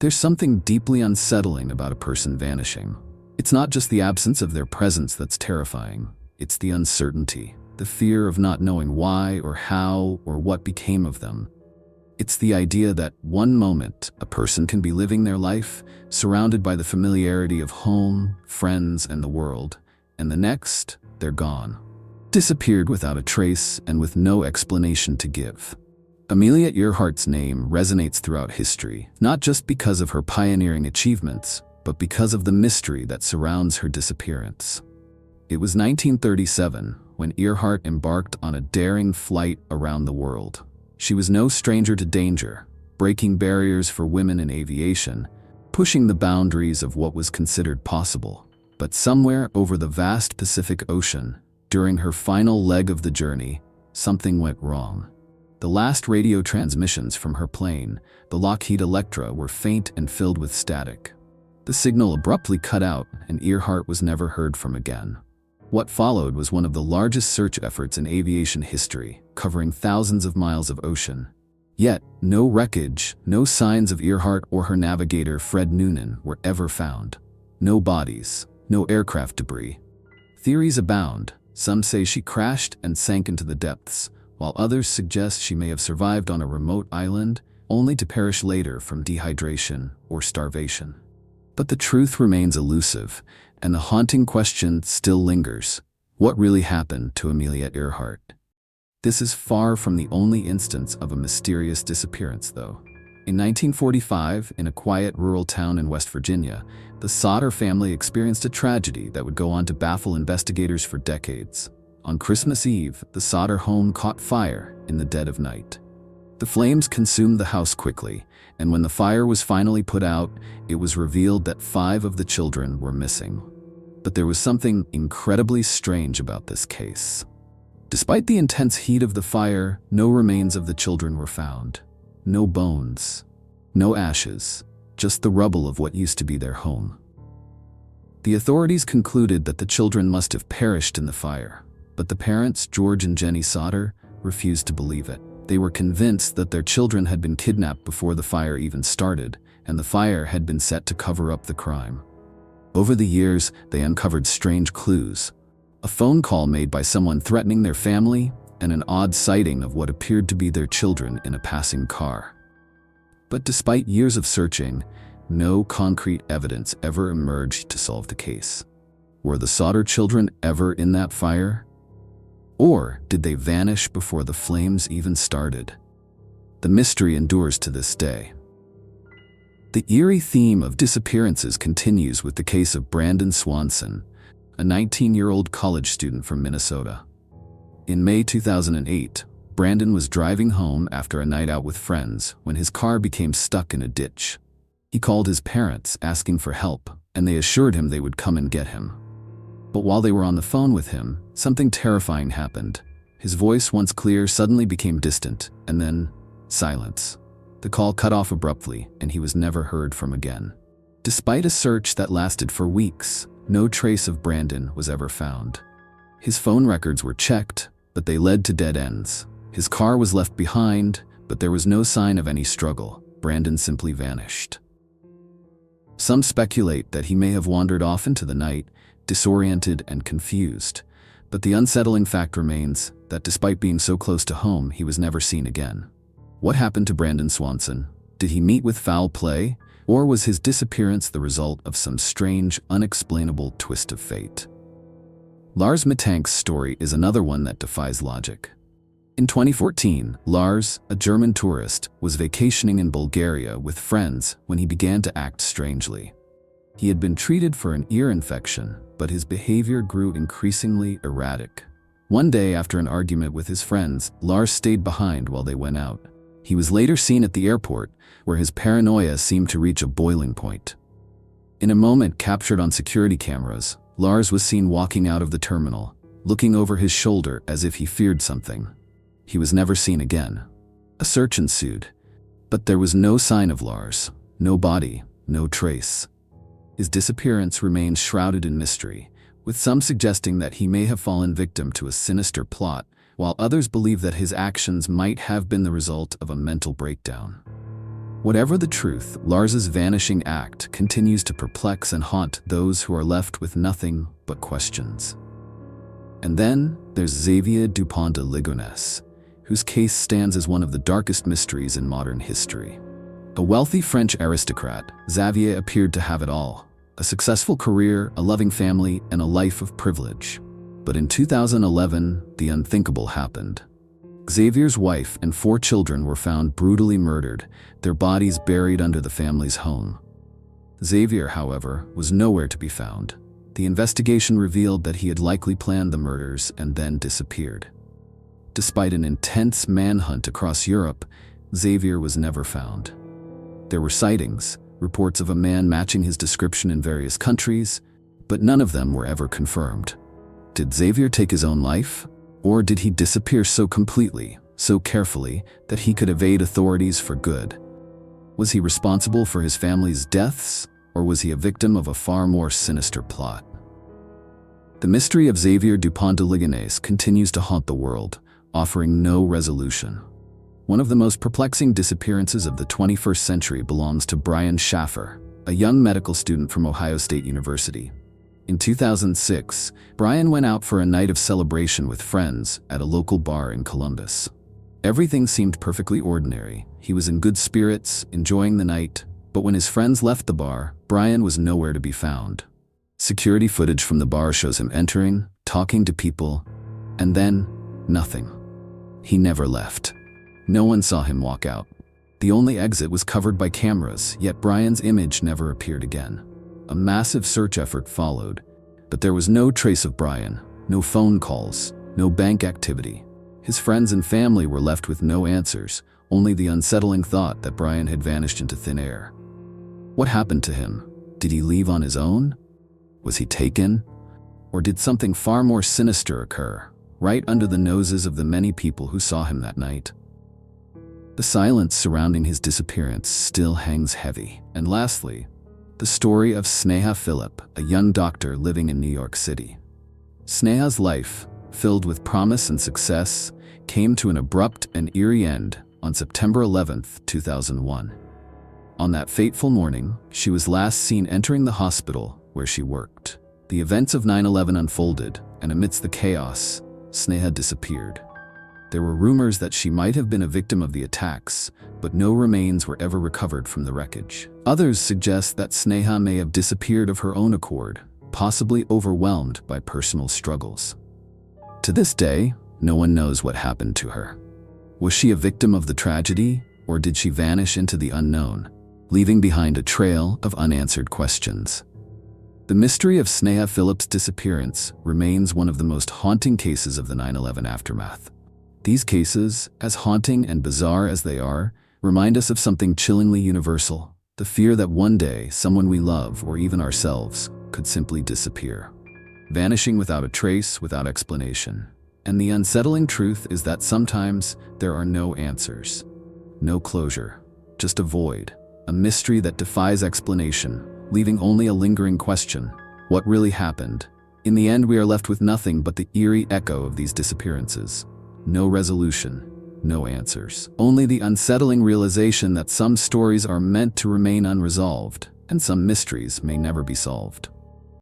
There's something deeply unsettling about a person vanishing. It's not just the absence of their presence that's terrifying. It's the uncertainty, the fear of not knowing why or how or what became of them. It's the idea that one moment a person can be living their life, surrounded by the familiarity of home, friends, and the world, and the next, they're gone. Disappeared without a trace and with no explanation to give. Amelia Earhart's name resonates throughout history, not just because of her pioneering achievements, but because of the mystery that surrounds her disappearance. It was 1937 when Earhart embarked on a daring flight around the world. She was no stranger to danger, breaking barriers for women in aviation, pushing the boundaries of what was considered possible. But somewhere over the vast Pacific Ocean, during her final leg of the journey, something went wrong. The last radio transmissions from her plane, the Lockheed Electra, were faint and filled with static. The signal abruptly cut out, and Earhart was never heard from again. What followed was one of the largest search efforts in aviation history, covering thousands of miles of ocean. Yet, no wreckage, no signs of Earhart or her navigator Fred Noonan were ever found. No bodies, no aircraft debris. Theories abound. Some say she crashed and sank into the depths, while others suggest she may have survived on a remote island, only to perish later from dehydration or starvation. But the truth remains elusive, and the haunting question still lingers. What really happened to Amelia Earhart? This is far from the only instance of a mysterious disappearance, though. In 1945, in a quiet rural town in West Virginia, the Sodder family experienced a tragedy that would go on to baffle investigators for decades. On Christmas Eve, the Sodder home caught fire in the dead of night. The flames consumed the house quickly, and when the fire was finally put out, it was revealed that 5 of the children were missing. But there was something incredibly strange about this case. Despite the intense heat of the fire, no remains of the children were found. No bones, no ashes, just the rubble of what used to be their home. The authorities concluded that the children must have perished in the fire, but the parents, George and Jenny Sodder, refused to believe it. They were convinced that their children had been kidnapped before the fire even started, and the fire had been set to cover up the crime. Over the years, they uncovered strange clues. A phone call made by someone threatening their family, and an odd sighting of what appeared to be their children in a passing car. But despite years of searching, no concrete evidence ever emerged to solve the case. Were the Sodder children ever in that fire? Or did they vanish before the flames even started? The mystery endures to this day. The eerie theme of disappearances continues with the case of Brandon Swanson, a 19-year-old college student from Minnesota. In May 2008, Brandon was driving home after a night out with friends when his car became stuck in a ditch. He called his parents asking for help, and they assured him they would come and get him. But while they were on the phone with him, something terrifying happened. His voice, once clear, suddenly became distant, and then silence. The call cut off abruptly, and he was never heard from again. Despite a search that lasted for weeks, no trace of Brandon was ever found. His phone records were checked, but they led to dead ends. His car was left behind, but there was no sign of any struggle. Brandon simply vanished. Some speculate that he may have wandered off into the night, disoriented and confused. But the unsettling fact remains that despite being so close to home, he was never seen again. What happened to Brandon Swanson? Did he meet with foul play? Or was his disappearance the result of some strange, unexplainable twist of fate? Lars Mittank's story is another one that defies logic. In 2014, Lars, a German tourist, was vacationing in Bulgaria with friends when he began to act strangely. He had been treated for an ear infection, but his behavior grew increasingly erratic. One day, after an argument with his friends, Lars stayed behind while they went out. He was later seen at the airport, where his paranoia seemed to reach a boiling point. In a moment captured on security cameras, Lars was seen walking out of the terminal, looking over his shoulder as if he feared something. He was never seen again. A search ensued, but there was no sign of Lars, no body, no trace. His disappearance remains shrouded in mystery, with some suggesting that he may have fallen victim to a sinister plot, while others believe that his actions might have been the result of a mental breakdown. Whatever the truth, Lars's vanishing act continues to perplex and haunt those who are left with nothing but questions. And then there's Xavier Dupont de Ligonnès, whose case stands as one of the darkest mysteries in modern history. A wealthy French aristocrat, Xavier appeared to have it all: a successful career, a loving family, and a life of privilege. But in 2011, the unthinkable happened. Xavier's wife and 4 children were found brutally murdered, their bodies buried under the family's home. Xavier, however, was nowhere to be found. The investigation revealed that he had likely planned the murders and then disappeared. Despite an intense manhunt across Europe, Xavier was never found. There were sightings, reports of a man matching his description in various countries, but none of them were ever confirmed. Did Xavier take his own life? Or did he disappear so completely, so carefully, that he could evade authorities for good? Was he responsible for his family's deaths, or was he a victim of a far more sinister plot? The mystery of Xavier Dupont de Ligonnès continues to haunt the world, offering no resolution. One of the most perplexing disappearances of the 21st century belongs to Brian Shaffer, a young medical student from Ohio State University. In 2006, Brian went out for a night of celebration with friends at a local bar in Columbus. Everything seemed perfectly ordinary. He was in good spirits, enjoying the night, but when his friends left the bar, Brian was nowhere to be found. Security footage from the bar shows him entering, talking to people, and then nothing. He never left. No one saw him walk out. The only exit was covered by cameras, yet Brian's image never appeared again. A massive search effort followed, but there was no trace of Brian, no phone calls, no bank activity. His friends and family were left with no answers, only the unsettling thought that Brian had vanished into thin air. What happened to him? Did he leave on his own? Was he taken? Or did something far more sinister occur, right under the noses of the many people who saw him that night? The silence surrounding his disappearance still hangs heavy. And lastly, the story of Sneha Philip, a young doctor living in New York City. Sneha's life, filled with promise and success, came to an abrupt and eerie end on September 11, 2001. On that fateful morning, she was last seen entering the hospital where she worked. The events of 9/11 unfolded, and amidst the chaos, Sneha disappeared. There were rumors that she might have been a victim of the attacks, but no remains were ever recovered from the wreckage. Others suggest that Sneha may have disappeared of her own accord, possibly overwhelmed by personal struggles. To this day, no one knows what happened to her. Was she a victim of the tragedy, or did she vanish into the unknown, leaving behind a trail of unanswered questions? The mystery of Sneha Philip's disappearance remains one of the most haunting cases of the 9/11 aftermath. These cases, as haunting and bizarre as they are, remind us of something chillingly universal: the fear that one day someone we love, or even ourselves, could simply disappear, vanishing without a trace, without explanation. And the unsettling truth is that sometimes there are no answers, no closure, just a void, a mystery that defies explanation, leaving only a lingering question: what really happened? In the end, we are left with nothing but the eerie echo of these disappearances. No resolution, no answers. Only the unsettling realization that some stories are meant to remain unresolved, and some mysteries may never be solved.